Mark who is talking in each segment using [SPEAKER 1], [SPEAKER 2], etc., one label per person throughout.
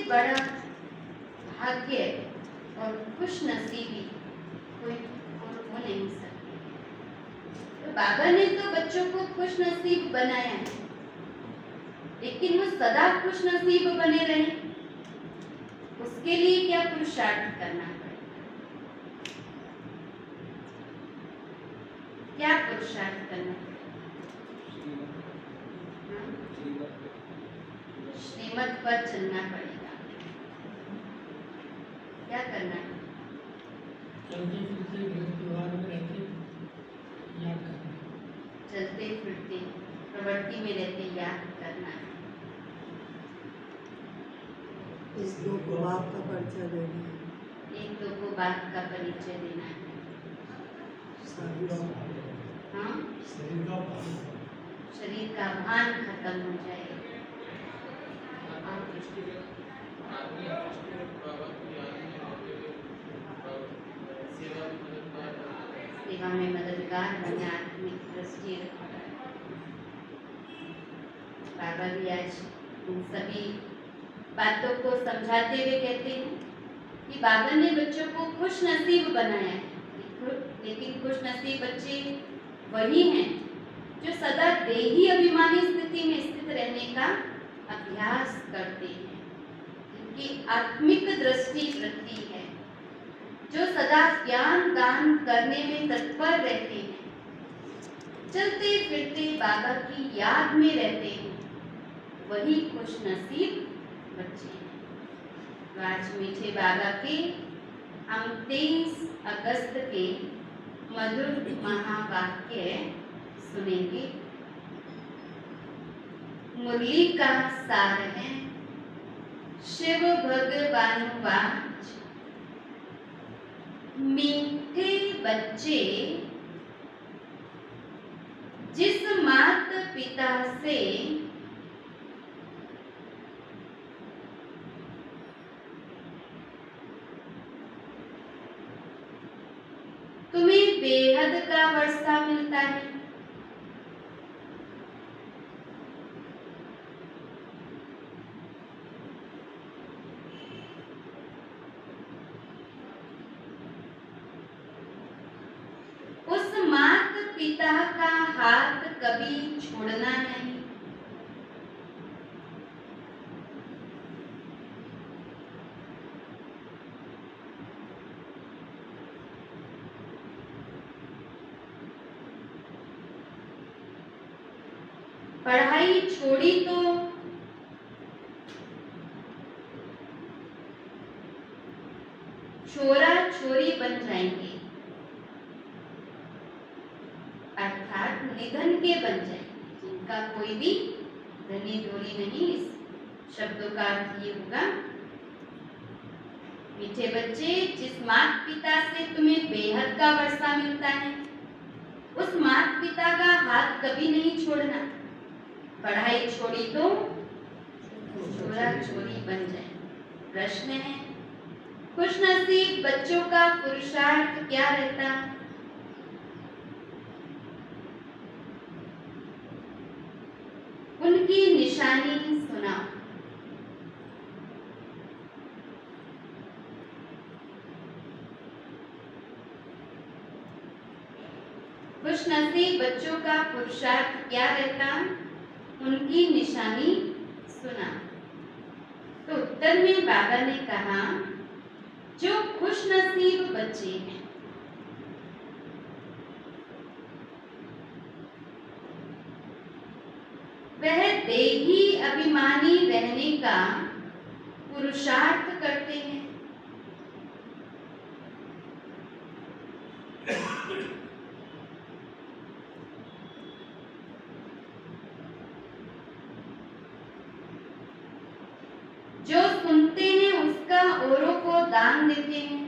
[SPEAKER 1] बड़ा भाग्य और खुशनसीबी कोई और हो नहीं सकती। तो बाबा ने तो बच्चों को खुशनसीब बनाया है, लेकिन वो सदा खुशनसीब बने रहे उसके लिए क्या पुरुषार्थ करना पड़ेगा? क्या पुरुषार्थ करना पड़ेगा? श्रीमत पर चलना पड़ेगा। क्या करना है?
[SPEAKER 2] चलते फिरते घर त्योहार में रहते याद करना,
[SPEAKER 1] चलते फिरते प्रवृत्ति में रहते याद करना है।
[SPEAKER 3] इस दो को बाप का परिचय देना है।
[SPEAKER 1] एक दो को बाप का परिचय देना है। हाँ, शरीर का भान खत्म हो जाए। सेवा में मददगार बने, आत्मिक दृष्टि रखना। बाबा भी आज इन सभी बातों को समझाते हुए कहते हैं कि बाबा ने बच्चों को खुश नसीब बनाया है, लेकिन खुश नसीब बच्चे वही हैं जो सदा देही अभिमानी स्थिति में स्थित रहने का अभ्यास करते हैं, जिनकी आत्मिक दृष्टि वृद्धि है, जो सदा ज्ञान दान करने में तत्पर रहते हैं, चलते फिरते बाबा की याद में रहते हैं, वही खुश नसीब बच्चे हैं। तो आज मीठे बाबा के हम 23 अगस्त के मधुर महावाक्य सुनेंगे। मुरली का सार है शिव भगवानुवाच, मीठे बच्चे जिस मात पिता से तुम्हें बेहद का वर्षा मिलता है, उस मात पिता का हाथ कभी छोड़ना नहीं। पढ़ाई छोड़ी तो छोरा छोरी बन जाएंगे, अर्थात निधन के बन जाएंगे, जिनका कोई भी धनी धोरी नहीं। इस शब्दों का अर्थ ये होगा, मीठे बच्चे जिस मात पिता से तुम्हें बेहद का वर्षा मिलता है, उस मात पिता का हाथ कभी नहीं छोड़ना। पढ़ाई छोड़ी तो छोरा छोरी बन जाए। प्रश्न है, खुशनसीब बच्चों का पुरुषार्थ क्या रहता? उनकी निशानी सुनाओ। खुशनसीब बच्चों का पुरुषार्थ क्या रहता? उनकी निशानी सुना। तो उत्तर में बाबा ने कहा, जो खुशनसीब बच्चे हैं वह देही अभिमानी रहने का पुरुषार्थ करते हैं। जो सुनते हैं उसका औरों को दान देते हैं।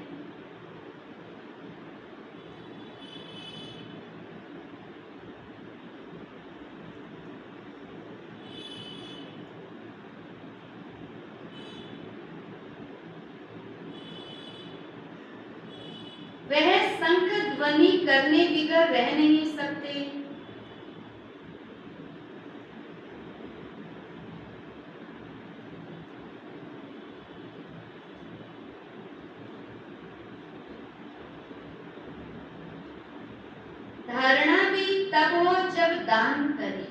[SPEAKER 1] वह शंख ध्वनि करने बिगर रह नहीं सकते। धारणा भी तब हो जब दान करे।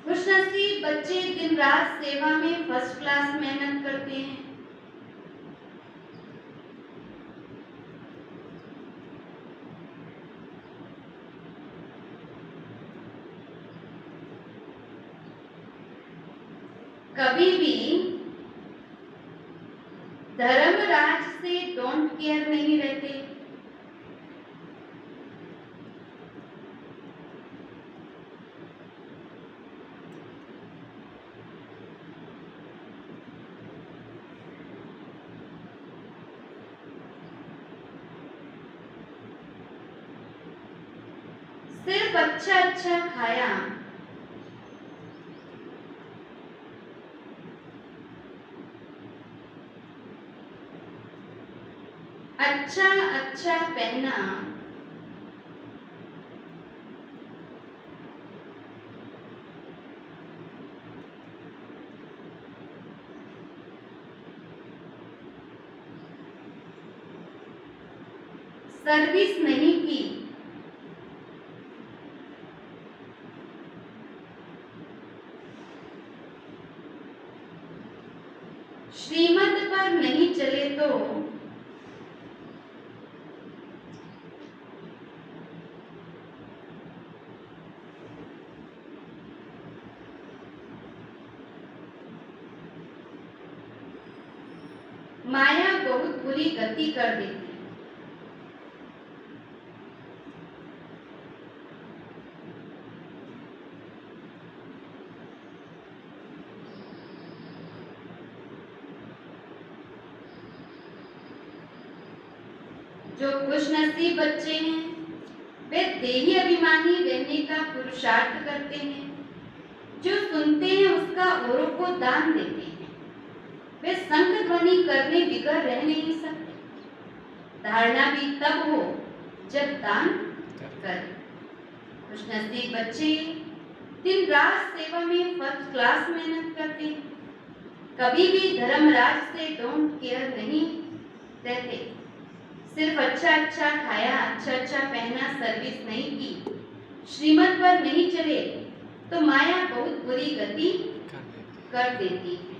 [SPEAKER 1] खुशनसीब बच्चे दिन रात सेवा में फर्स्ट क्लास मेहनत करते हैं। कभी भी धर्मराज से डोंट केयर नहीं रहते। सिर्फ अच्छा अच्छा खाया, अच्छा अच्छा पहना, सर्विस नहीं की, श्रीमत पर नहीं चले तो माया बहुत बुरी गति कर देती है। जो खुशनसीब बच्चे हैं वे देही अभिमानी रहने का पुरुषार्थ करते हैं। जो सुनते हैं उसका औरों को दान देते हैं। वे संग ध्वनि करने बिगड़ रह नहीं सकते। धारणा भी तब हो जब दान करें। खुशनसीब बच्चे दिन रात सेवा में फर्स्ट क्लास मेहनत करते हैं। कभी भी धर्मराज से डोंट केयर नहीं रहते। सिर्फ अच्छा अच्छा खाया, अच्छा अच्छा पहना, सर्विस नहीं की, श्रीमत पर नहीं चले तो माया बहुत बुरी गति कर देती है।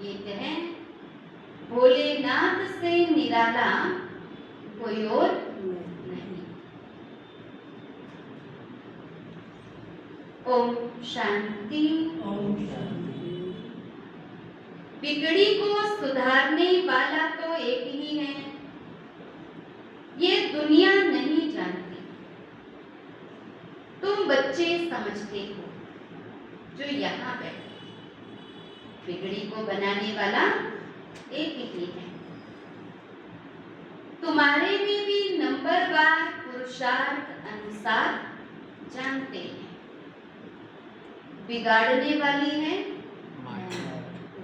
[SPEAKER 1] ये कहें भोलेनाथ से निराला कोई और नहीं। ओम शांति।
[SPEAKER 2] ओम शांति।
[SPEAKER 1] बिगड़ी को सुधारने वाला तो एक ही है, ये दुनिया नहीं जानती। तुम बच्चे समझते हो जो यहाँ बैठे, बिगड़ी को बनाने वाला एक ही है। तुम्हारे में भी नंबरवार पुरुषार्थ अनुसार जानते हैं। बिगाड़ने वाली है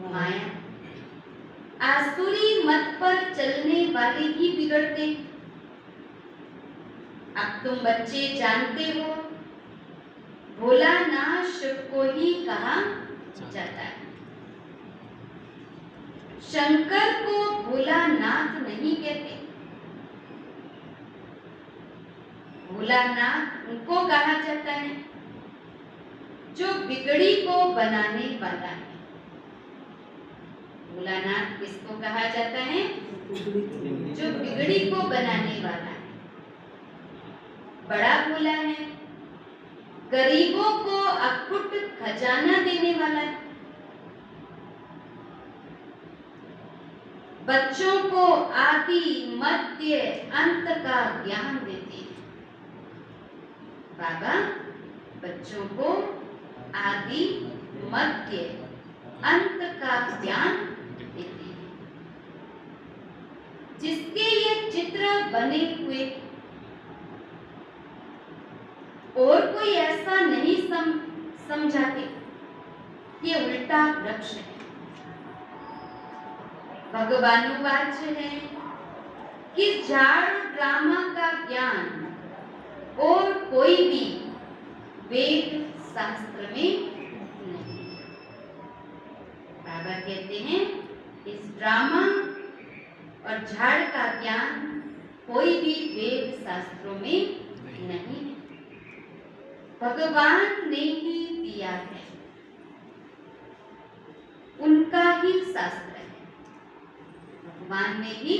[SPEAKER 1] माया। आसुरी मत पर चलने वाले ही बिगड़ते। अब तुम बच्चे जानते हो भोलानाथ शिव को ही कहा जाता है। शंकर को भोलानाथ नहीं कहते। भोलानाथ उनको कहा जाता है जो बिगड़ी को बनाने वाला है। भोलानाथ किसको कहा जाता है? जो बिगड़ी को बनाने वाला है। बड़ा भोला है, गरीबों को अखुट खजाना देने वाला है। बच्चों को आदि मध्य अंत का ज्ञान देते हैं। बाबा बच्चों को आदि मध्य अंत का ज्ञान देते हैं। जिसके ये चित्र बने हुए और कोई ऐसा नहीं समझाते, ये उल्टा वृक्ष है। भगवानुवाच है कि झाड़ ड्रामा का ज्ञान और कोई भी वेद शास्त्र में नहीं। बाबा कहते हैं इस ड्रामा और झाड़ का ज्ञान कोई भी वेद शास्त्रों में नहीं है, भगवान ने ही दिया है, उनका ही शास्त्र है, भगवान ने ही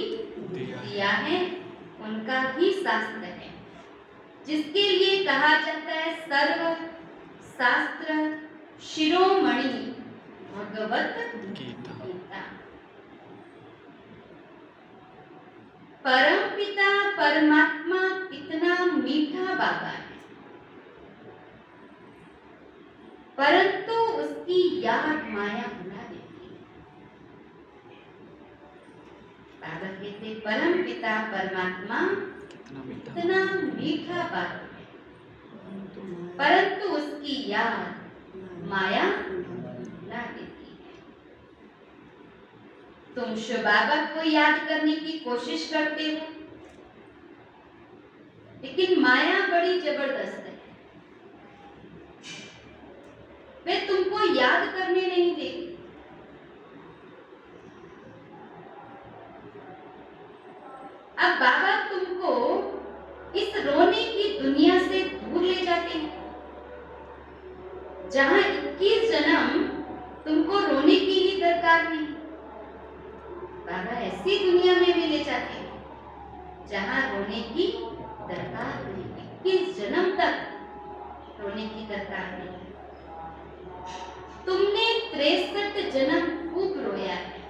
[SPEAKER 1] दिया है, उनका ही शास्त्र है, जिसके लिए कहा जाता है सर्व शास्त्र शिरोमणि भगवत गीता। परम पिता परमात्मा कितना मीठा बाबा है, परंतु उसकी याद माया भुला देती है। बाबा कहते परम पिता परमात्मा कितना मीठा बाबा है, परंतु उसकी याद माया भुला देती है। तुम शिव बाबा को याद करने की कोशिश करते हो, लेकिन माया बड़ी जबरदस्त है, वे तुमको याद करने नहीं देती। अब बाबा तुमको इस रोने की दुनिया से दूर ले जाते हैं, जहां 21 जन्म तुमको रोने की ही दरकार नहीं। बाबा ऐसी दुनिया में भी ले जाते हैं जहां रोने की दरकार नहीं, 21 जन्म तक रोने की दरकार नहीं। तुमने 63 जन्म खूब रोया है,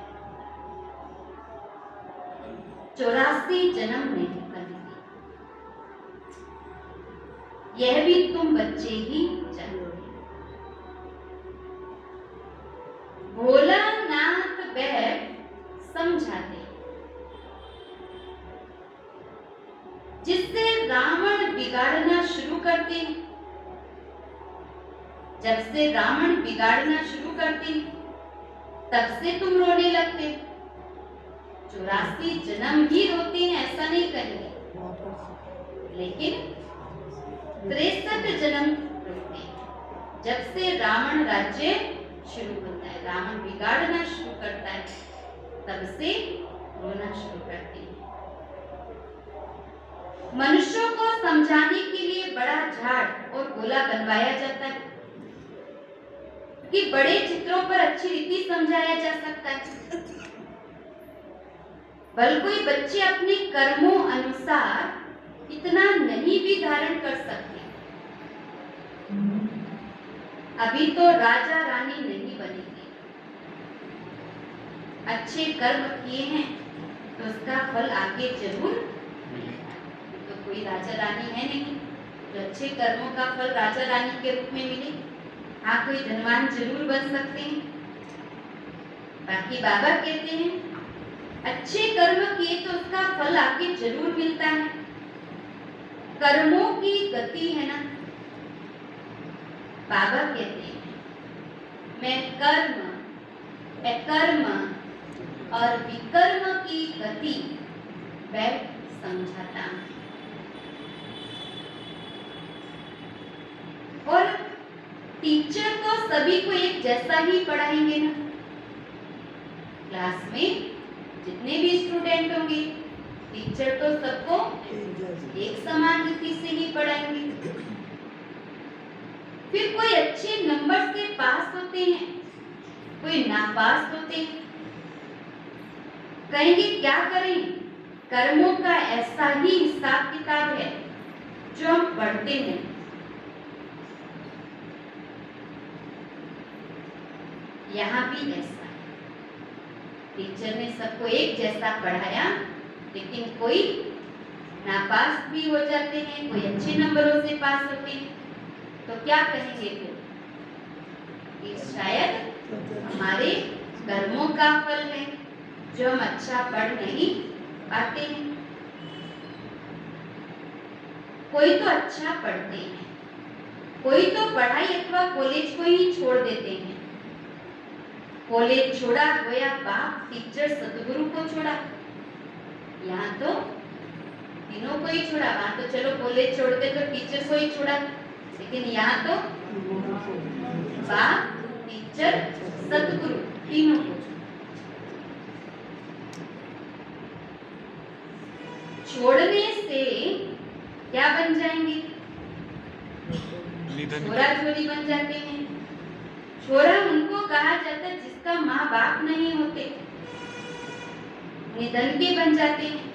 [SPEAKER 1] 84 जन्म नहीं करने। यह भी तुम बच्चे ही जानोगे। भोलानाथ बैठ समझाते, जिससे रावण बिगाड़ना शुरू करते हैं। जब से रावण बिगाड़ना शुरू करते हैं, तब से तुम रोने लगते। 84 जन्म ही रोते हैं ऐसा नहीं करेंगे, लेकिन 63 जन्म रोते हैं। जब से रावण राज्य शुरू होता है, रावण बिगाड़ना शुरू करता है, तब से रोना शुरू करते हैं। मनुष्यों को समझाने के लिए बड़ा झाड़ और गोला बनवाया जाता है कि बड़े चित्रों पर अच्छी रीति समझाया जा सकता है। बल कोई बच्चे अपने कर्मों अनुसार इतना नहीं भी धारण कर सकते। अभी तो राजा रानी नहीं बनेंगे, अच्छे कर्म किए हैं तो उसका फल आगे जरूर मिलेगा। तो कोई राजा रानी है नहीं जो अच्छे कर्मों का फल राजा रानी के रूप में मिले। हाँ, कोई धनवान जरूर बन सकते हैं। बाकी बाबा कहते हैं अच्छे कर्म किए तो उसका फल आगे जरूर मिलता है। कर्मों की गति है ना, बाबा कहते हैं मैं कर्म, अकर्म और विकर्म की गति बैठ समझाता हूं। और टीचर तो सभी को एक जैसा ही पढ़ाएंगे ना। क्लास में जितने भी स्टूडेंट होंगे, टीचर तो सबको एक समान रीति से ही पढ़ाएंगे। फिर कोई अच्छे नंबर से पास होते हैं, कोई नापास होते हैं। कहेंगे क्या करें, कर्मों का ऐसा ही हिसाब किताब है जो हम पढ़ते हैं। यहाँ भी ऐसा है, टीचर ने सबको एक जैसा पढ़ाया, लेकिन कोई नापास भी हो जाते हैं, कोई अच्छे नंबरों से पास होते हैं। तो क्या कहेंगे फिर कि शायद हमारे कर्मों का फल है जो हम अच्छा पढ़ नहीं पाते हैं। कोई तो अच्छा पढ़ते हैं, कोई तो पढ़ाई अथवा कॉलेज को ही छोड़ देते हैं, कॉलेज छोड़ा, गया बाप टीचर सतगुरु को छोड़ा। यहाँ तो तीनों को ही छोड़ा। वहां तो चलो कॉलेज छोड़ते तो टीचर को ही छोड़ा, लेकिन यहाँ तो बाप टीचर सतगुरु तीनों को छोड़ने से क्या बन जाएंगे? छोरा छोरी बन जाते हैं। छोरा उनको कहा जाता है जिसका माँ बाप नहीं होते, निधन के बन जाते हैं।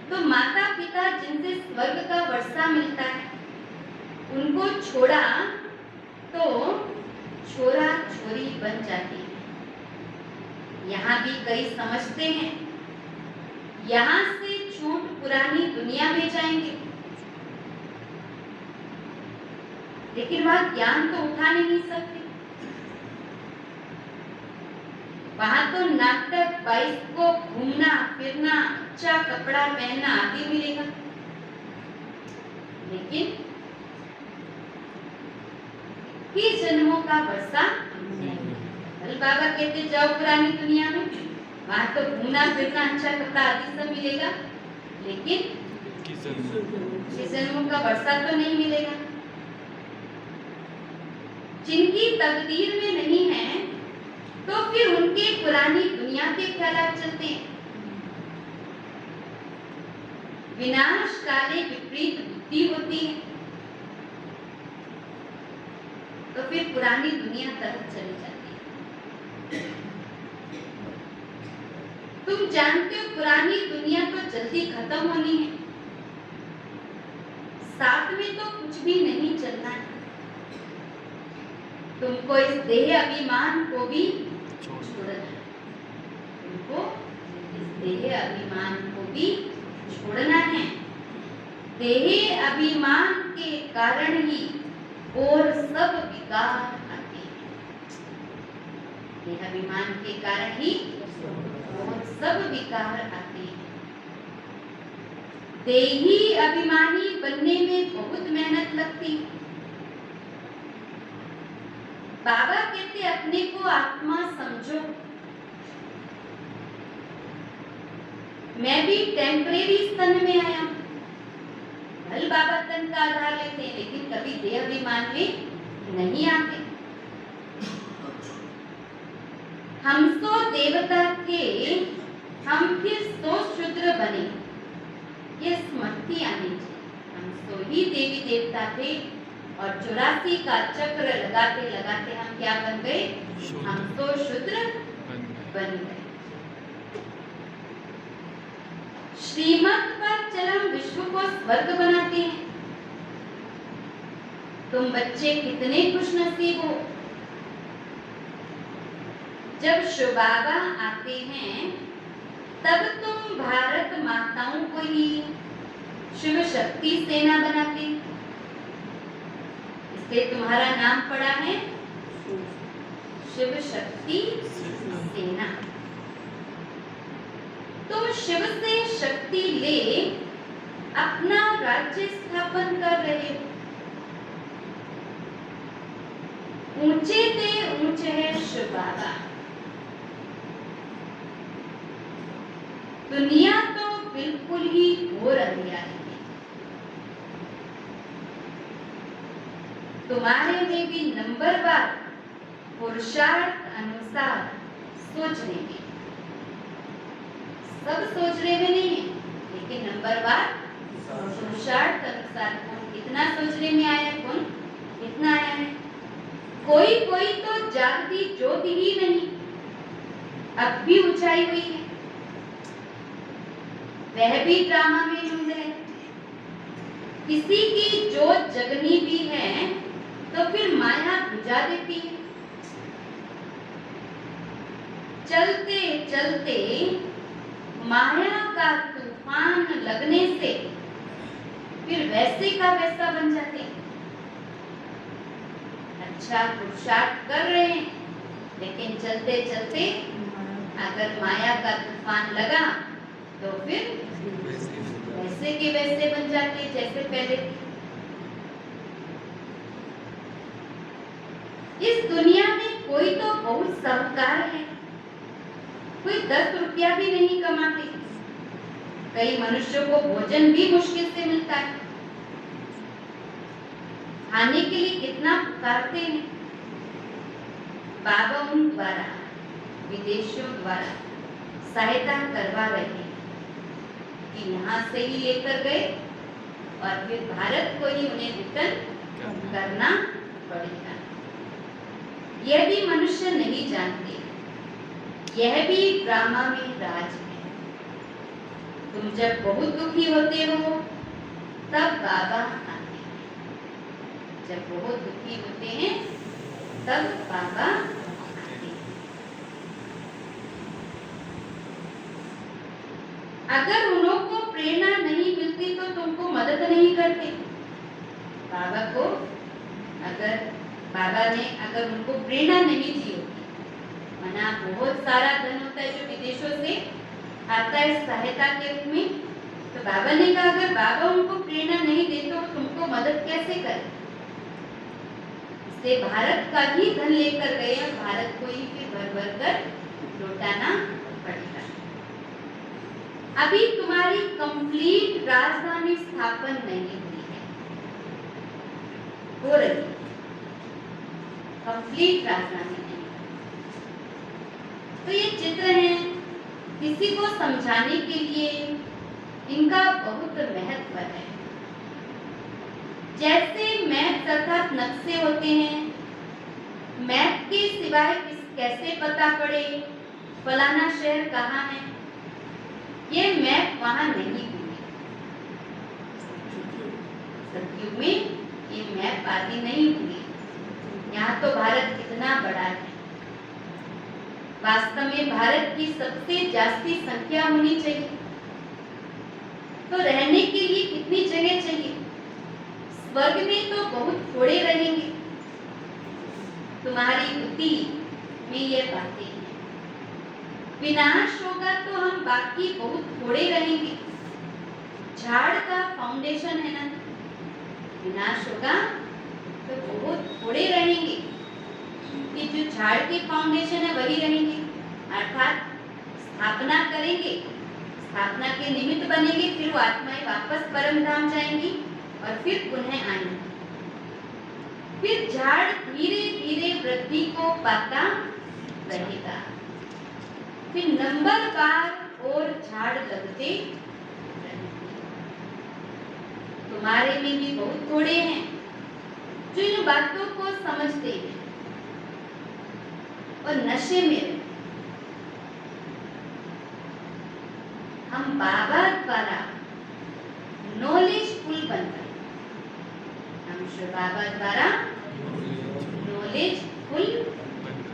[SPEAKER 1] तो माता पिता जिनसे स्वर्ग का वर्षा मिलता है उनको छोड़ा तो छोरा छोरी बन जाती है। यहाँ भी कई समझते हैं यहाँ से छूट पुरानी दुनिया में जाएंगे, लेकिन वहां ज्ञान तो उठा नहीं सकते। वहां तो नाटक, बाइस्कोप, घूमना फिरना, अच्छा कपड़ा पहनना आदि मिलेगा, लेकिन ही जन्मों का वर्षा नहीं। कल बाबा कहते जाओ पुरानी दुनिया में, वहां तो घूमना फिरना, अच्छा कपड़ा आदि सब मिलेगा, लेकिन इस जन्मों का वर्षा तो नहीं मिलेगा। जिनकी तकदीर में नहीं है तो फिर उनके पुरानी दुनिया के ख्यालात चलते हैं। विनाश काले विपरीत बुद्धि होती है, तो फिर पुरानी दुनिया तरफ चली जाती है। तुम जानते हो पुरानी दुनिया तो जल्दी खत्म होनी है, साथ में तो कुछ भी नहीं चलना है। तुमको इस देह अभिमान को भी छोड़ना है, तुमको इस देह अभिमान को भी छोड़ना है। देह अभिमान के कारण ही और सब विकार आते हैं। देह अभिमान के कारण ही और सब विकार आते हैं। देही अभिमानी बनने में बहुत मेहनत लगती है। बाबा कहते अपने को आत्मा समझो। मैं भी टेम्परेरी स्तन में आया, भल बाबा तन का आधार लेते हैं, लेकिन कभी देह अभिमान में नहीं आते। हम सो देवता थे, हम फिर सो शूद्र बने, ये स्मृति आनी चाहिए। हम सो ही देवी देवता थे और 84 का चक्र लगाते लगाते हम क्या बन गए? हम तो शूद्र बन गए। श्रीमत पर चल हम विश्व को स्वर्ग बनाते हैं। तुम बच्चे कितने खुशनसीब हो, जब शिव बाबा आते हैं तब तुम भारत माताओं को ही शिव शक्ति सेना बनाते हैं। इसलिए तुम्हारा नाम पड़ा है शिव शक्ति सेना। तुम शिव से शक्ति ले अपना राज्य स्थापन कर रहे हो। ऊंचे ते ऊंचे है शिव बाबा। दुनिया तो बिल्कुल ही घोर अंधियारी है। तुम्हारे में भी नंबरवार पुरुषार्थ अनुसार सोचने में, सब सोचने में नहीं है, लेकिन नंबरवार पुरुषार्थ अनुसार कौन कितना सोचने में आया, कौन कितना आया है। कोई कोई तो जागती ज्योति ही नहीं, अब भी ऊंचाई हुई है, वह भी ड्रामा में डूब है। किसी की जोत जगनी भी है तो फिर माया बुझा देती है। चलते चलते माया का तूफान लगने से फिर वैसे का वैसा बन जाते हैं। अच्छा पुरुषार्थ कर रहे हैं, लेकिन चलते चलते अगर माया का तूफान लगा तो फिर वैसे के वैसे बन जाते जैसे पहले। इस दुनिया में कोई तो बहुत साहूकार है, कोई 10 रुपया भी नहीं कमाते, कई मनुष्यों को भोजन भी मुश्किल से मिलता है, खाने के लिए कितना पुकारते हैं। बाबा उन द्वारा विदेशियों द्वारा सहायता करवा रहे हैं कि यहाँ से ही लेकर गए और फिर भारत को ही उन्हें रिटर्न करना पड़ेगा। यह भी मनुष्य नहीं जानते, यह भी ड्रामा में राज है। तुम जब बहुत दुखी होते हो तब बाबा आते हैं, जब बहुत दुखी होते हैं तब बाबा आते हैं। अगर उनको प्रेरणा नहीं मिलती तो तुमको मदद नहीं करते। बाबा ने अगर उनको प्रेरणा नहीं दी होती, मना बहुत सारा धन होता है जो विदेशों से आता है सहायता के रूप में, तो बाबा ने कहा अगर बाबा उनको प्रेरणा नहीं दे तो तुमको मदद कैसे करे। इसलिए भारत का ही धन लेकर गए और भारत को ही फिर भर भर कर लौटाना पड़ेगा। अभी तुम्हारी कंप्लीट राजधानी स्थापन नहीं हुई है, हो रही कंप्लीट राजधानी नहीं। तो ये चित्र हैं, किसी को समझाने के लिए इनका बहुत महत्व है। जैसे मैप अर्थात नक्शे होते हैं, मैप के सिवाय कैसे पता पड़े फलाना शहर कहाँ है, ये मैप वहां नहीं हुए। सतयुग में ये मैप आदि नहीं हुए। यहाँ तो भारत कितना बड़ा है, वास्तव में भारत की सबसे जास्ती संख्या होनी चाहिए, तो रहने के लिए कितनी जगह चाहिए। स्वर्ग में तो बहुत थोड़े रहेंगे। तुम्हारी बुद्धि में ये बातें हैं। विनाश होगा तो हम बाकी बहुत थोड़े रहेंगे। झाड़ का फाउंडेशन है ना, विनाश होगा तो बहुत थोड़े रहेंगे कि जो झाड़ की फाउंडेशन है वही रहेंगे, अर्थात स्थापना करेंगे, स्थापना के निमित्त बनेंगे, फिर वो आत्माएं वापस परम धाम जाएंगी और फिर पुनः आएंगी। फिर झाड़ धीरे धीरे वृद्धि को पाता रहेगा, फिर नंबरवार और झाड़ लगते रहेंगे। तुम्हारे में भी बहुत थोड़े हैं जो इन बातों को समझते हैं और नशे में रहते। हम बाबा द्वारा नॉलेजफुल बन गए, हम श्री बाबा द्वारा नॉलेजफुल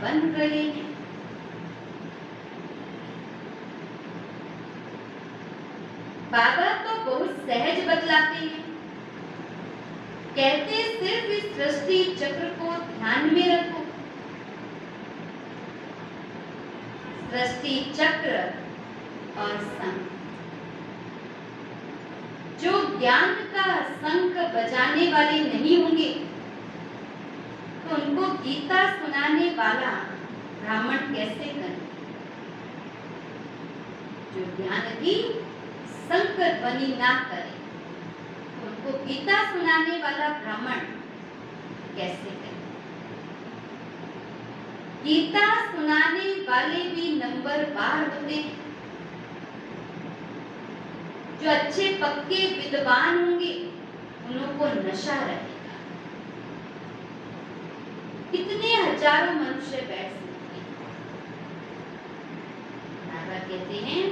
[SPEAKER 1] बन रहे हैं। बाबा तो बहुत सहज बतलाते हैं, कहते सिर्फ इस सृष्टि चक्र को ध्यान में रखो। सृष्टि चक्र और संख, जो ज्ञान का शंख बजाने वाले नहीं होंगे तो उनको गीता सुनाने वाला ब्राह्मण कैसे करें। जो ज्ञान की शंख ध्वनि ना करे तो उनको गीता सुनाने वाला ब्राह्मण कैसे करे। गीता सुनाने वाले भी नंबरवार होते हैं। जो अच्छे पक्के विद्वान होंगे उनको नशा रहेगा। कितने हजारों मनुष्य बैठ सकते हैं। बाबा कहते हैं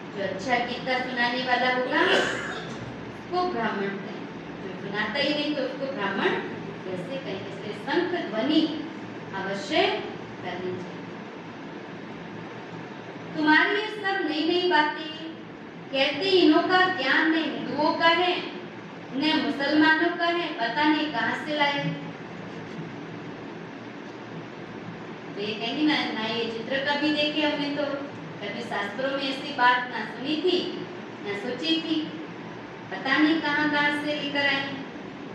[SPEAKER 1] जो अच्छा गीता सुनाने वाला होगा वो ब्राह्मण कहें, जो सुनाता ही नहीं तो उसको ब्राह्मण कैसे कहें। इसलिए शंख ध्वनि अवश्य करनी चाहिए। तुम्हारी ये सब नई नई बातें कहते इन्हों का ज्ञान न हिंदुओं का है न मुसलमानों का है, पता नहीं कहां से लाए। तो ये कहेंगे ना ये चित्र कभी देखे हमने, तो कभी शास्त्रों में ऐसी बात ना सुनी थी ना सोची थी, पता नहीं कहां से लेकर आए।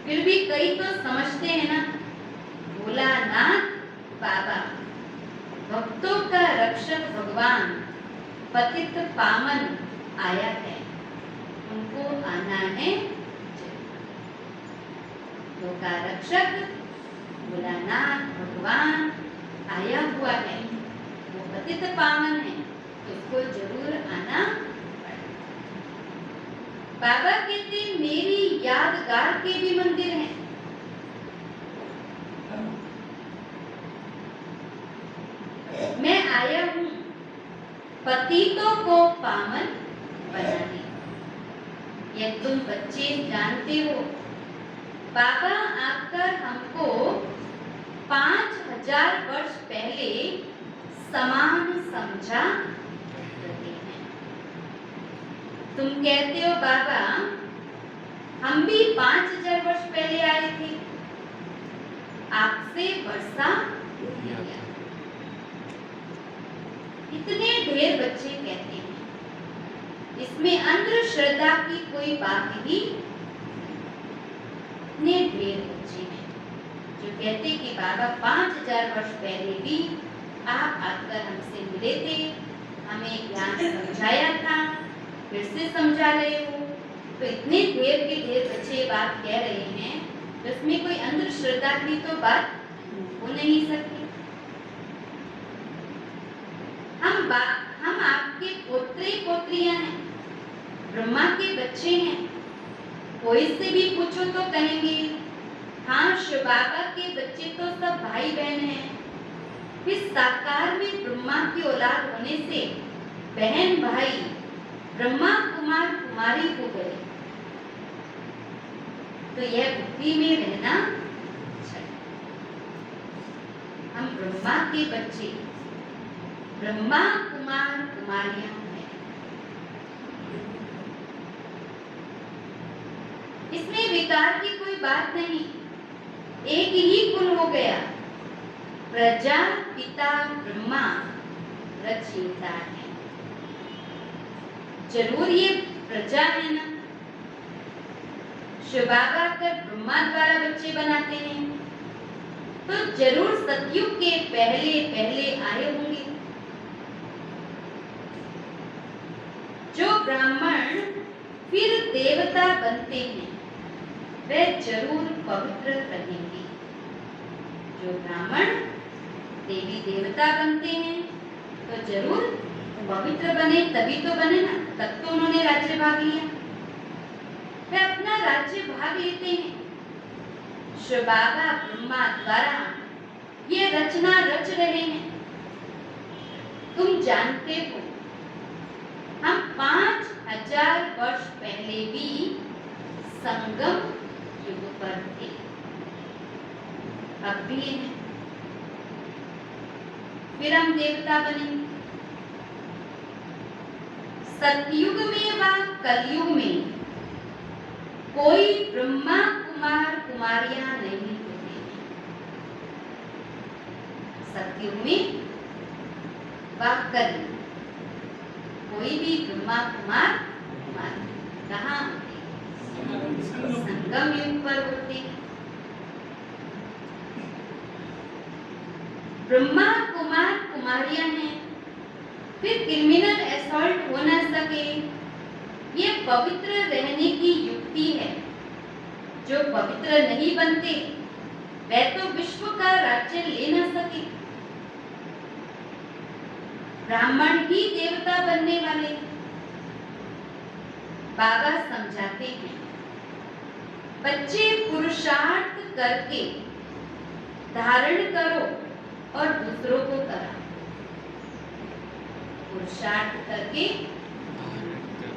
[SPEAKER 1] फिर भी कई तो समझते हैं ना, भोलानाथ बाबा भक्तों का रक्षक भगवान पतित पावन आया है, उनको आना है। भक्तों का रक्षक भोलानाथ भगवान आया हुआ है, वो पतित पावन है, उसको जरूर आना पड़ेगा। बाबा कहते मेरी यादगार के भी मंदिर हैं। मैं आया हूँ पतितों को पावन बनाने। यह तुम बच्चे जानते हो, बाबा आकर हमको 5000 वर्ष पहले समान समझा रहे हैं। तुम कहते हो बाबा हम भी 5000 वर्ष पहले आए थे, आपसे वर्षा किया। इतने ढेर बच्चे कहते हैं, इसमें अंधश्रद्धा की कोई बात ही। इतने ढेर बच्चे हैं जो कहते कि बाबा 5000 वर्ष पहले भी आप आकर हमसे मिले थे, हमें ज्ञान समझाया था, फिर से समझा रहे हो। तो इतने ढेर के ढेर बच्चे बात कह रहे हैं, तो इसमें कोई अंधश्रद्धा की तो बात हो नहीं सकती। हम आपके पोत्रे पोत्रियां हैं, ब्रह्मा के बच्चे हैं। कोई से भी पूछो तो कहेंगे हाँ शिव बाबा के बच्चे तो सब भाई बहन हैं। फिर साकार में ब्रह्मा की औलाद होने से बहन भाई ब्रह्मा कुमार कुमारी हो गए। तो यह बुद्धि में रहना चाहिए। हम ब्रह्मा के बच्चे, ब्रह्मा कुमार कुमारियां हैं। इसमें विकार की कोई बात नहीं, एक ही कुल हो गया। प्रजा पिता ब्रह्मा रचयिता है। जरूर ये प्रजा है ना, शिव बाबा कर ब्रह्मा द्वारा बच्चे बनाते हैं, तो जरूर सतयुग के पहले पहले आए होंगे। जो ब्राह्मण फिर देवता बनते हैं वे जरूर पवित्र रहेंगे। जो ब्राह्मण देवी देवता बनते हैं तो जरूर पवित्र बने, तभी तो बने ना, तब तो उन्होंने राज्य भाग लिया। वे अपना राज्य भाग लेते हैं। शिव बाबा ब्रह्मा द्वारा ये रचना रच रहे हैं। तुम जानते हो हम 5000 वर्ष पहले भी संगम युग पर थे, अब भी हैं। फिर हम देवता बनेंगे। सतयुग में व कलयुग में कोई ब्रह्मा कुमार कुमारियां नहीं होते। सतयुग में व कलयुग कोई भी ब्रह्मा कुमार कुमारी कहाँ होते? संगम युग पर होते। ब्रह्मा कुमार कुमारियां हैं, फिर क्रिमिनल असॉल्ट हो न सके, ये पवित्र रहने की युक्ति है। जो पवित्र नहीं बनते वे तो विश्व का राज्य ले न सके। ब्राह्मण ही देवता बनने वाले। बाबा समझाते हैं बच्चे पुरुषार्थ करके धारण करो और दूसरों को कराओ। पुरुषार्थ करके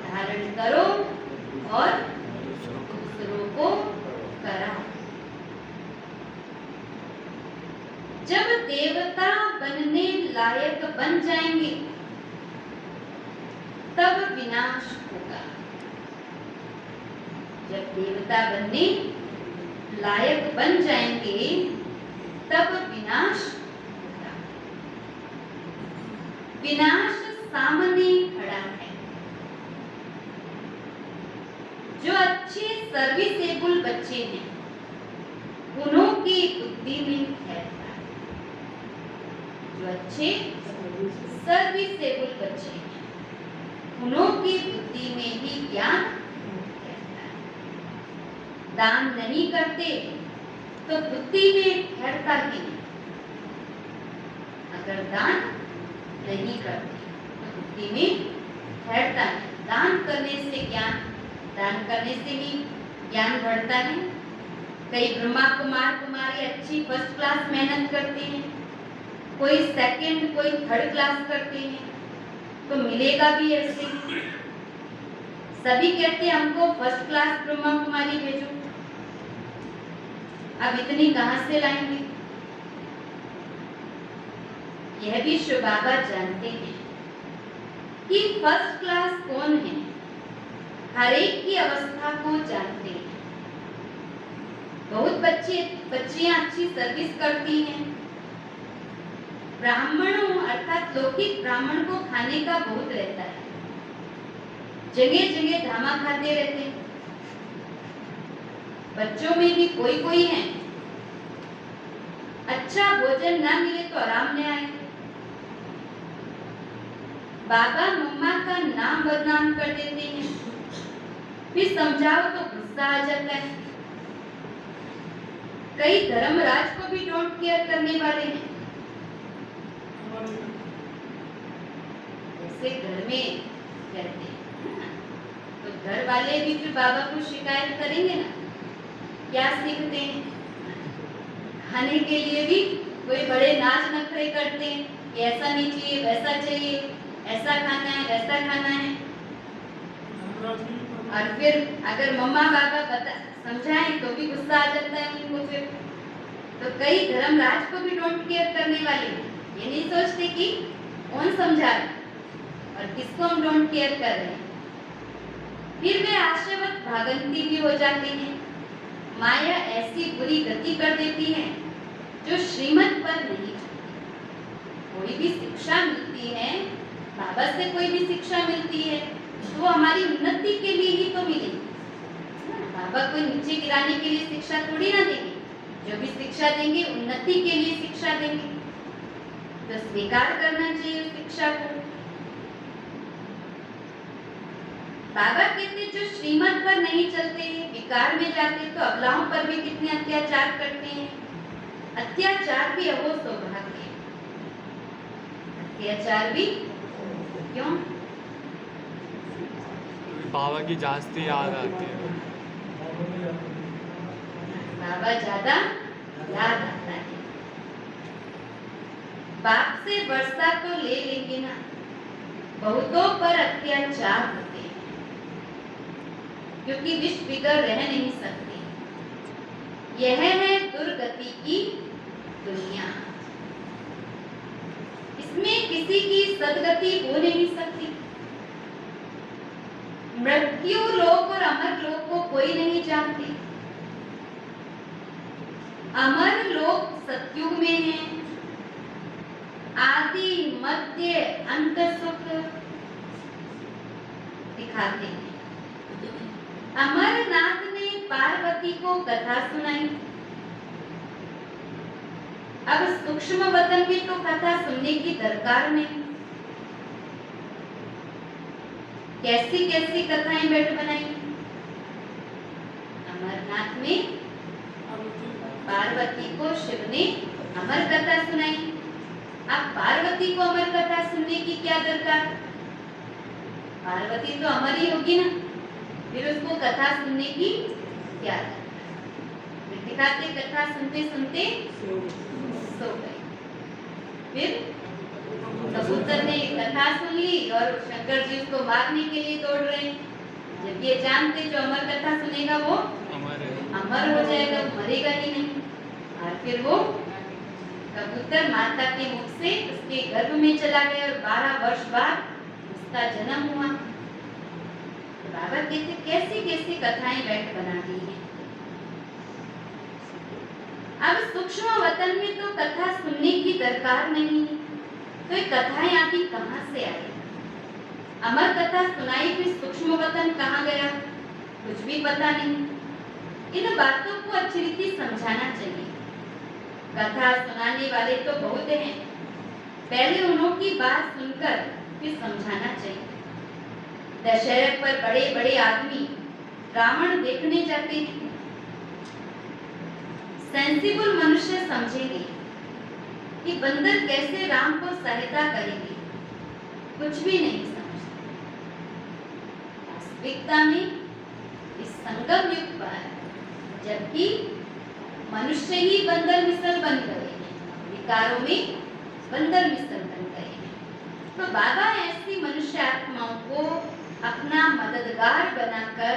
[SPEAKER 1] धारण करो और दूसरों को कराओ। जब देवता बनने लायक बन जाएंगे तब विनाश होगा। जब देवता बनने लायक बन जाएंगे तब विनाश होगा। विनाश सामने खड़ा है। जो अच्छे सर्विसेबल बच्चे हैं उन्हों की बुद्धि में है। जो अच्छे सर्विसेबल बच्चे हैं, उन्हों की बुद्धि में ही ज्ञान रहता है। दान नहीं करते तो बुद्धि में ठहरता ही नहीं। अगर दान नहीं करते तो बुद्धि में ठहरता नहीं। दान करने से ज्ञान, दान करने से ही ज्ञान बढ़ता है। कई ब्रह्मा कुमार कुमारी अच्छी फर्स्ट क्लास मेहनत करते हैं, कोई सेकंड कोई थर्ड क्लास करते हैं, तो मिलेगा भी ऐसे ही। सभी कहते हैं हमको फर्स्ट क्लास ब्रह्मा कुमारी भेजो, अब इतनी कहां से लाएंगे? यह भी शिव बाबा जानते हैं कि फर्स्ट क्लास कौन है, हर एक की अवस्था को जानते हैं। बहुत बच्चियां अच्छी सर्विस करती हैं। ब्राह्मणों अर्थात लौकिक ब्राह्मण को खाने का बहुत रहता है, जगह जगह धामा खाते रहते हैं। बच्चों में भी कोई कोई है, अच्छा भोजन ना मिले तो आराम न आए, बाबा मम्मा का नाम बदनाम कर देते हैं, फिर समझाओ तो गुस्सा आ जाता है। कई धर्मराज को भी डोंट केयर करने वाले हैं। जैसे घर में रहते हैं तो घर वाले भी फिर बाबा को शिकायत करेंगे ना, क्या सीखते हैं? खाने के लिए भी कोई बड़े नाच नखरे करते हैं कि ऐसा नहीं चाहिए, वैसा चाहिए, ऐसा खाना है, वैसा खाना है। और फिर अगर मम्मा बाबा समझाएं तो भी गुस्सा आ जाता है उनको। फिर तो कई धर्मराज को भी डोंट केयर करने वाले ये नहीं सोचते कि कौन समझा रहा और किसको हम डोंट केयर कर रहे हैं। फिर वे आशावत भागंती भी हो जाते हैं। माया ऐसी बुरी गति कर देती है जो श्रीमत पर नहीं चलती। कोई भी शिक्षा मिलती है, बाबा से कोई भी शिक्षा मिलती है तो वो हमारी उन्नति के लिए ही तो मिलेगी। बाबा कोई नीचे गिराने के लिए शिक्षा थोड़ी ना देंगे, जो भी शिक्षा देंगे उन्नति के लिए शिक्षा देंगे, तो स्वीकार करना चाहिए उस शिक्षा को। बाबा कहते जो श्रीमत पर नहीं चलते, विकार में जाते तो अबलाओं पर भी कितने अत्याचार करते हैं। अत्याचार भी अहो सौभाग्य, अत्याचार भी क्यों?
[SPEAKER 4] बाबा की जास्ती याद आती है।
[SPEAKER 1] बाबा ज्यादा याद आता है। बाप से वर्षा तो ले लेंगे ना, बहुतों पर अत्याचार होते हैं क्योंकि विष बिगड़ रह नहीं सकते। यह है दुर्गति की दुनिया, इसमें किसी की सदगति हो नहीं सकती। मृत्यु लोक और अमर लोक को कोई नहीं जानते। अमर लोक सतयुग में है, आदि मध्य अंत सुख दिखाते हैं। अमरनाथ ने पार्वती को कथा सुनाई। अब सूक्ष्म वतन में तो कथा सुनने की दरकार नहीं। कैसी कैसी कथाएं बैठ बनाई। अमरनाथ में पार्वती को शिव ने अमर कथा सुनाई। अब पार्वती को अमर कथा सुनने की क्या दरकार? पार्वती तो अमर ही होगी ना, फिर उसको कथा सुनने की क्या दरकार? दिखाते कथा सुनते सुनते सो गए। फिर कबूतर ने कथा सुन ली और शंकर जी उसको मारने के लिए दौड़ रहे हैं, जब ये जानते जो अमर कथा सुनेगा वो अमर हो जाएगा, मरेगा ही नहीं। और फिर वो कबूतर माता के मुख से उसके गर्भ में चला गया और 12 वर्ष बाद उसका जन्म हुआ। तो बाबा कहते कैसी कैसी कथाएं बैठ बना दी हैं। अब सूक्ष्म वतन में तो कथा सुनने की दरकार नहीं, तो ये कथाएं आती कहां से आई? अमर कथा सुनाई, फिर सूक्ष्म वतन कहां गया? कुछ भी पता नहीं। इन बातों को अच्छी रीति समझाना चाहिए। कथा सुनाने वाले तो बहुत हैं, पहले उन्होंने बात सुनकर फिर समझाना चाहिए। दशहरे पर बड़े बड़े आदमी रावण देखने जाते हैं। सेंसिबल मनुष्य समझेंगे कि बंदर कैसे राम को सहायता करेंगे, कुछ भी नहीं समझते। वास्तविकता में इस संगम युग पर जबकि मनुष्य ही बंदर मिसल बन गए हैं, विकारों में बंदर मिसल बन गए हैं, तो बाबा ऐसी मनुष्य आत्माओं को अपना मददगार बनाकर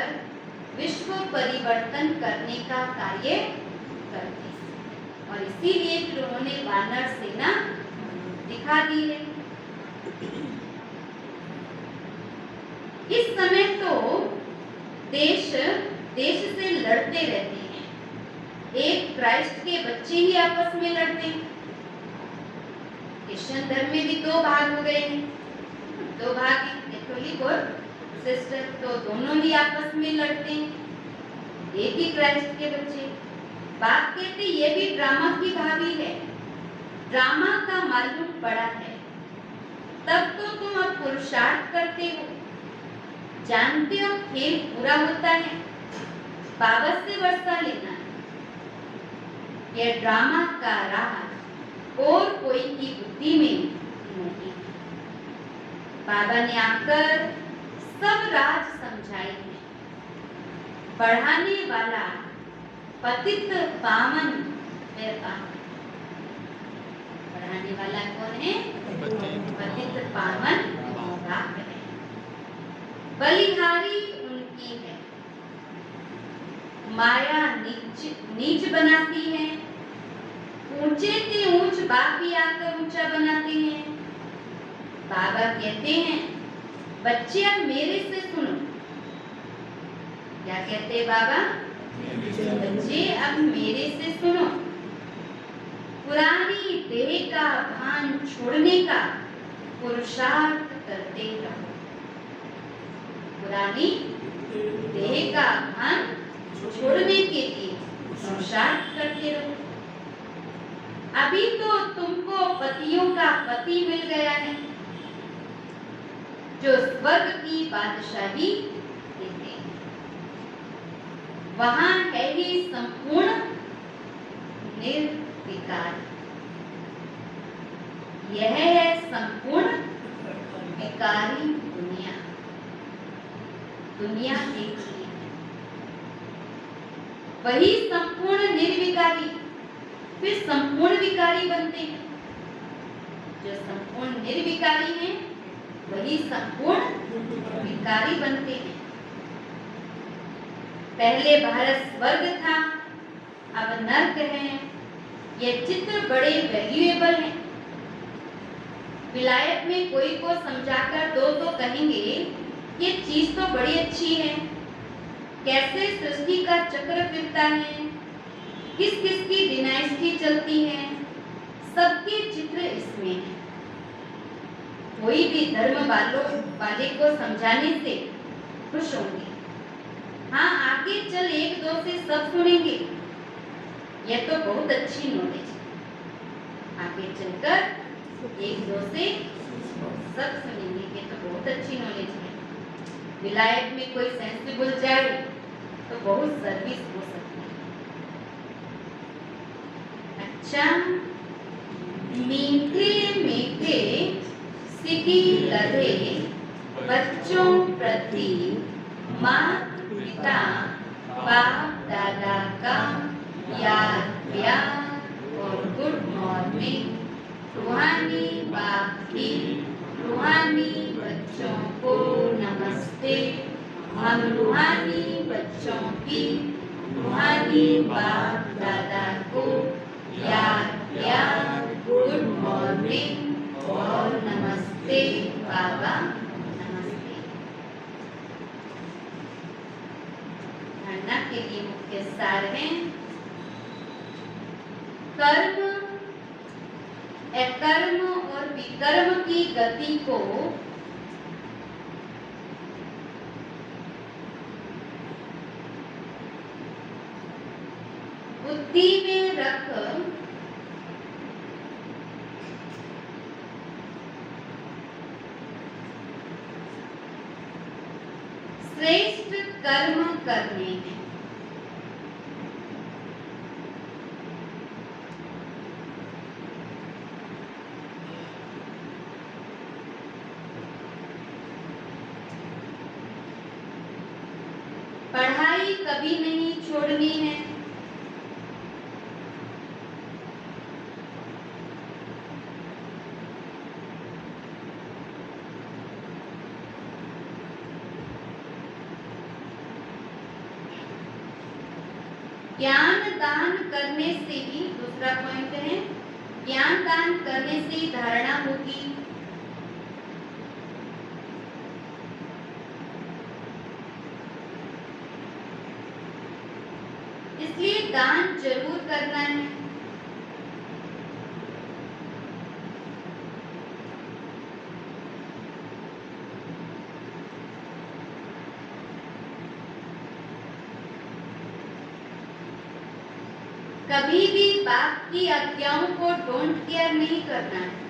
[SPEAKER 1] विश्व परिवर्तन करने का कार्य करते हैं। और इसीलिए फिर उन्होंने वानर सेना दिखा दी है। इस समय तो देश से लड़ते रहते हैं। एक क्राइस्ट के बच्चे ही आपस में लड़ते हैं। क्रिश्चियन धर्म में भी दो भाग हो गए हैं, दो भाग, कैथोलिक और सिस्टर, तो दोनों ही आपस में लड़ते हैं। एक ही क्राइस्ट के बच्चे। बाप कहते ये भी ड्रामा की भाभी है, ड्रामा का मालूम पड़ा है, तब तो तुम अब पुरुषार्थ करते हो, जानते हो खेल पूरा होता है, बाबा से वर्षा लेना है। यह ड्रामा का राज और कोई की बुद्धि में नहीं। बाबा ने आकर सब राज समझाए हैं। पढ़ाने वाला पतित पावन पढ़ाने वाला कौन है? पतित पावन बाप है। बलिहारी उनकी है। माया नीच बनाती है, ऊंचे से ऊंच बाप ही आकर ऊंचा बनाते हैं। बाबा कहते हैं बच्चे अब मेरे से सुनो। क्या कहते हैं बाबा? बच्चे अब मेरे से सुनो। पुरानी देह का भान छोड़ने का पुरुषार्थ करते रहो। पुरानी देह का भान छोड़ने के लिए पुरुषार्थ करते रहो। अभी तो तुमको पतियों का पति मिल गया है जो स्वर्ग की बादशाही देते हैं। वहां है ही संपूर्ण निर्विकार। यह है संपूर्ण विकारी दुनिया। दुनिया एक ही है। वही संपूर्ण निर्विकारी फिर संपूर्ण विकारी बनते हैं। जो संपूर्ण निर्विकारी हैं वही संपूर्ण विकारी बनते हैं। पहले भारत स्वर्ग था, अब नर्क है। ये चित्र बड़े वैल्यूएबल हैं। विलायत में कोई को समझाकर दो तो कहेंगे ये चीज तो बड़ी अच्छी है, कैसे सृष्टि का चक्र फिरता है, किस किस की डिनाइस्टी चलती है, सबके चित्र इसमें है। कोई भी धर्म वाले को समझाने से खुश होंगे। हाँ, आगे चल एक दो से सब सुनेंगे, यह तो बहुत अच्छी नॉलेज है। आगे चलकर एक दो से सब सुनेंगे, ये तो बहुत अच्छी नॉलेज है। विलायत में कोई सेंसिबल जाए तो बहुत सर्विस हो सकती है। अच्छा, मीठे मीठे सिटी लदे बच्चों प्रति माता पिता बाप दादा का याद प्यार और गुड मॉर्निंग। रूहानी बाप की रूहानी बच्चों को नमस्ते। हम रूहानी बच्चों की रूहानी बाप दादा को याद प्यार, गुड मॉर्निंग और नमस्ते बाबा, नमस्ते। धारणा के लिए मुख्य सार है कर्म, अकर्म और विकर्म की गति को बुद्धि में रख श्रेष्ठ कर्म करने हैं। पढ़ाई कभी नहीं छोड़नी है। ज्ञान दान करने से ही, दूसरा पॉइंट है, ज्ञान दान करने से ही धारणा होगी। इसलिए दान जरूर करना है। कभी भी बाप की आज्ञाओं को डोंट केयर नहीं करना है।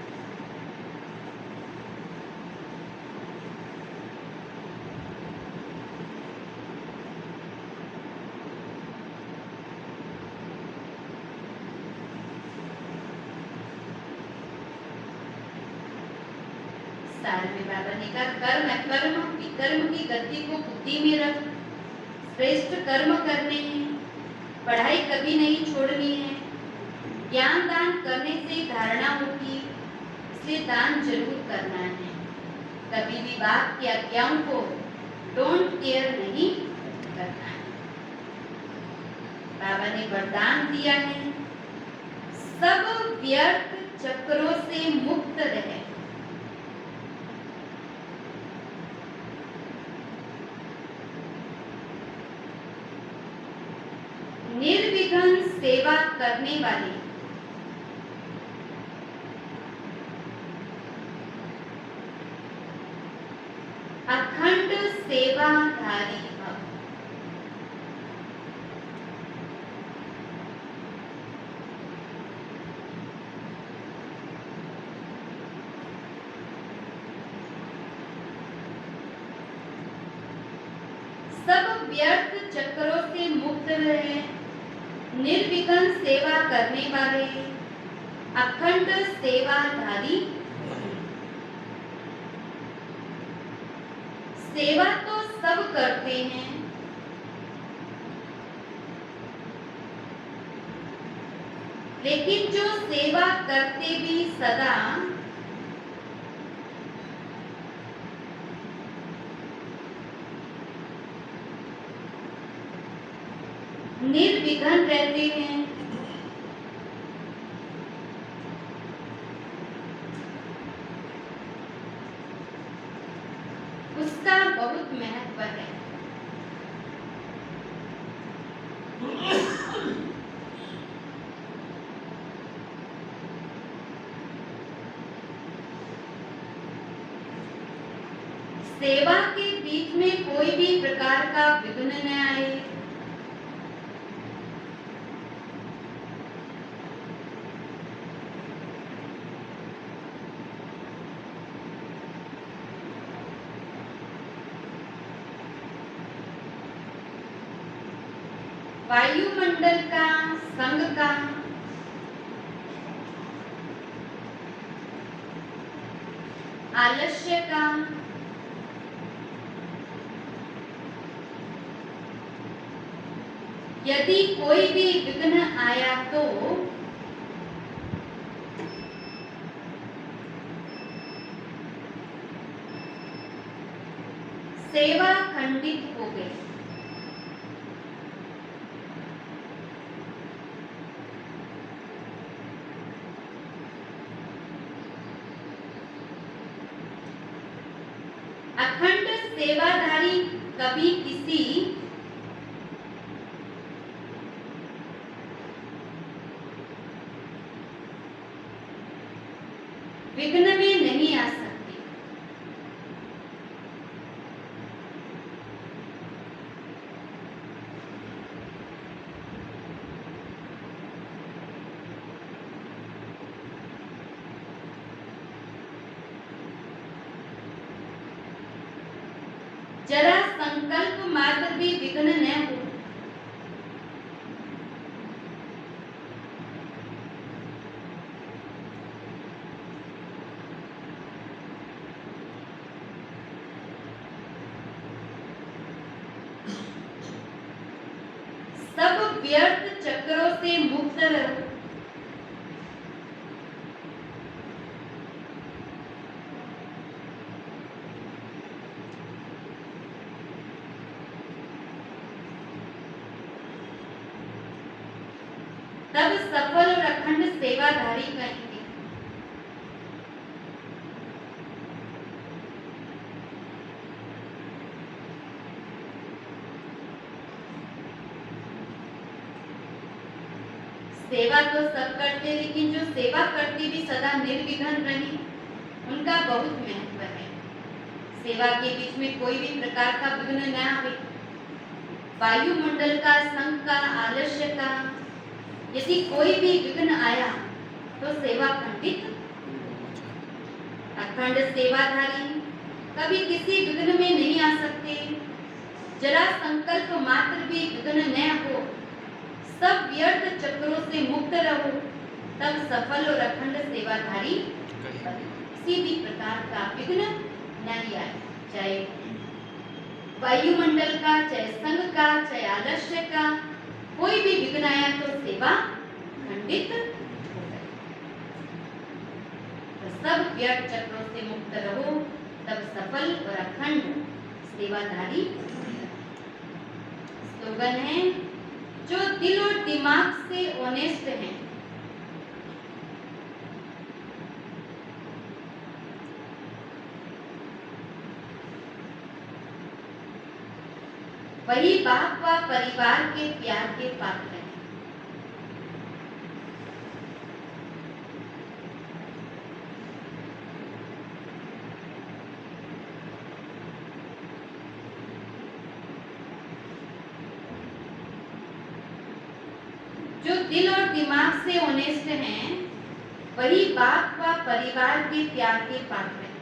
[SPEAKER 1] सार में बाबा ने कहा, कर्म अकर्म विकर्म की गति को बुद्धि में रख, श्रेष्ठ कर्म करने हैं, पढ़ाई कभी नहीं छोड़नी है, ज्ञान दान करने से धारणा होगी, इसलिए दान जरूर करना है। कभी भी बाप की आज्ञाओं को डोंट केयर नहीं करना है। बाबा ने वरदान दिया है, सब व्यर्थ चक्रों से मुक्त रहे। निर्विघ्न सेवा करने वाले, अखंड सेवाधारी भव। सब व्यर्थ चक्रों से मुक्त रहे, निर्विघ्न सेवा करने वाले, अखंड सेवाधारी। सेवा तो सब करते हैं, लेकिन जो सेवा करते भी सदा निर्विघ्न रहते हैं, उसका बहुत महत्व है। सेवा के बीच में कोई भी प्रकार का विघ्न न आए, वायुमंडल का, संग का, आलस्य का, यदि कोई भी विघ्न आया तो सेवा खंडित हो गई। अखंड सेवाधारी कभी किसी विघ्न में नहीं आ सकते। जरा संकल्प मात्र भी विघ्न न हो। सब व्यर्थ चक्रों से मुक्त रहो। तब सफल और अखंड सेवाधारी कहेंगे। सेवा तो सब करते, लेकिन जो सेवा करती भी सदा निर्विघ्न रही, उनका बहुत महत्व है। सेवा के बीच में कोई भी प्रकार का विघ्न न आवे। वायुमंडल का, संघ का, आलस्य का यदि कोई भी विघ्न आया तो सेवा खंडित। अखंड सेवाधारी कभी किसी विघ्न में नहीं आ सकते। जरा संकल्प मात्र भी विघ्न न हो, सब व्यर्थ चक्रों से मुक्त रहो, तब सफल और अखंड सेवाधारी किसी भी प्रकार का विघ्न नहीं आए। चाहे वायुमंडल का, चाहे संघ का, चाहे आलस्य का, कोई भी विघ्न आया तो सेवा खंडित हो गई। तो सब व्यर्थ चक्रों से मुक्त रहो, तब सफल और अखंड सेवाधारी। स्लोगन है, जो दिल और दिमाग से ऑनेस्ट हैं, वही बाप व परिवार के प्यार के पात्र हैं। जो दिल और दिमाग से ऑनेस्ट हैं, वही बाप व परिवार के प्यार के पात्र हैं।